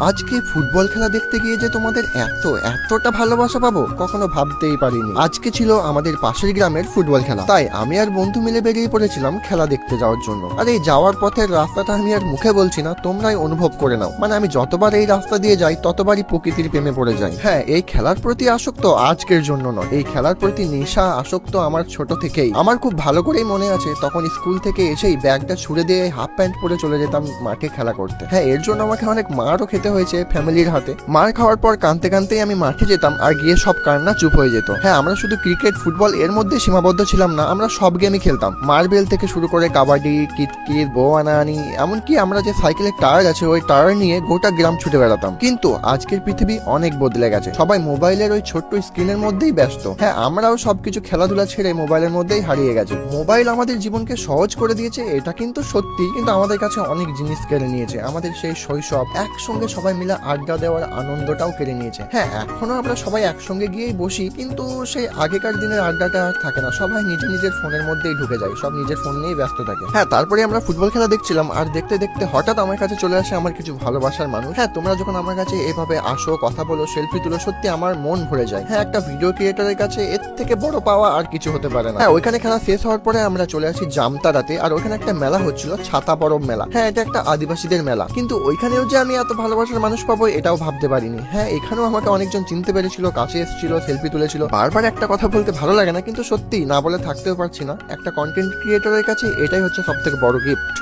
আজকে ফুটবল খেলা দেখতে গিয়ে যে তোমাদের এতটা ভালোবাসা পাবো কখনো ভাবতেই পারিনি। আজকে ছিল আমাদের পাশের গ্রামের ফুটবল খেলা, তাই আমি আর বন্ধু মিলে বেরিয়ে পড়েছিলাম খেলা দেখতে যাওয়ার জন্য। আর এই যাওয়ার পথের রাস্তাটা আমি আর মুখে বলছি না, তোমরাই অনুভব করে নাও। মানে আমি যতবার এই রাস্তা দিয়ে যাই ততবারই প্রকৃতির প্রেমে পড়ে যাই। হ্যাঁ, এই খেলার প্রতি আসক্ত আজকের জন্য নয়, এই খেলার প্রতি নেশা আসক্ত আমার ছোট থেকেই। আমার খুব ভালো করেই মনে আছে, তখন স্কুল থেকে এসেই ব্যাগটা ছুড়ে দিয়ে হাফ প্যান্ট পরে চলে যেতাম মাঠে খেলা করতে। হ্যাঁ, এর জন্য আমাকে অনেক মারও খেতে হয়েছে ফ্যামিলির হাতে। মার খাওয়ার পর কাঁদতে কাঁদতেই আমি মাঠে যেতাম, আর গিয়ে সব কান্না চুপ হয়ে যেত। হ্যাঁ, আমরা শুধু ক্রিকেট ফুটবল এর মধ্যে সীমাবদ্ধ ছিলাম না, আমরা সব গেমই খেলতাম। মার্বেল থেকে শুরু করে কাবাডি, কিতকিত, বউ আনাআনি, এমনকি আমরা যে সাইকেলের টায়ার আছে ওই টায়ার নিয়ে গোটা গ্রাম ছুটে বেড়াতাম। কিন্তু আজকের পৃথিবী অনেক বদলে গেছে, সবাই মোবাইলের ওই ছোট্ট স্ক্রিনের মধ্যেই ব্যস্ত। হ্যাঁ, আমরাও সবকিছু খেলাধুলা ছেড়ে মোবাইলের মধ্যেই হারিয়ে গেছে। মোবাইল আমাদের জীবনকে সহজ করে দিয়েছে, এটা কিন্তু সত্যি, কিন্তু আমাদের কাছে অনেক জিনিস কেড়ে নিয়েছে। আমাদের সেই শৈশব, একসঙ্গে সবাই মিলে আড্ডা দেওয়ার আনন্দটাও কেড়ে নিয়েছে। হ্যাঁ, এখনো আমরা সবাই একসঙ্গে গিয়েই বসি, কিন্তু সেই আগেকার দিনের আড্ডাটা আর থাকে না। সবাই নিজের ফোনের মধ্যেই ঢুকে যায়, সব নিজের ফোন নিয়েই ব্যস্ত থাকে। হ্যাঁ, তারপরে আমরা ফুটবল খেলা দেখছিলাম, আর দেখতে দেখতে হঠাৎ আমার কাছে চলে আসে আমার কিছু ভালোবাসার মানুষ। হ্যাঁ, তোমরা যখন আমার কাছে এভাবে আসো, কথা বলো, সেলফি তুলো, সত্যি আমার মন ভরে যায়। হ্যাঁ, একটা ভিডিও ক্রিয়েটরের কাছে এর থেকে বড় পাওয়া আর কিছু হতে পারে না। হ্যাঁ, ওইখানে খেলা শেষ হওয়ার পরে আমরা চলে আসি জামতারাতে, আর ওইখানে একটা মেলা হচ্ছিল, ছাতা পরব মেলা। হ্যাঁ, এটা একটা আদিবাসীদের মেলা, কিন্তু ওইখানেও যে আমি এত ভালোবাসার মানুষ পাবো এটাও ভাবতে পারিনি। হ্যাঁ, এখানেও আমাকে অনেকজন চিনতে পেরেছিল, কাছে এসেছিল, সেলফি তুলেছিল। বারবার একটা কথা বলতে ভালো লাগে না, কিন্তু সত্যি না বলে থাকতেও পারছি না, একটা কন্টেন্ট ক্রিয়েটরের কাছে এটাই হচ্ছে সব থেকে বড় গিফট।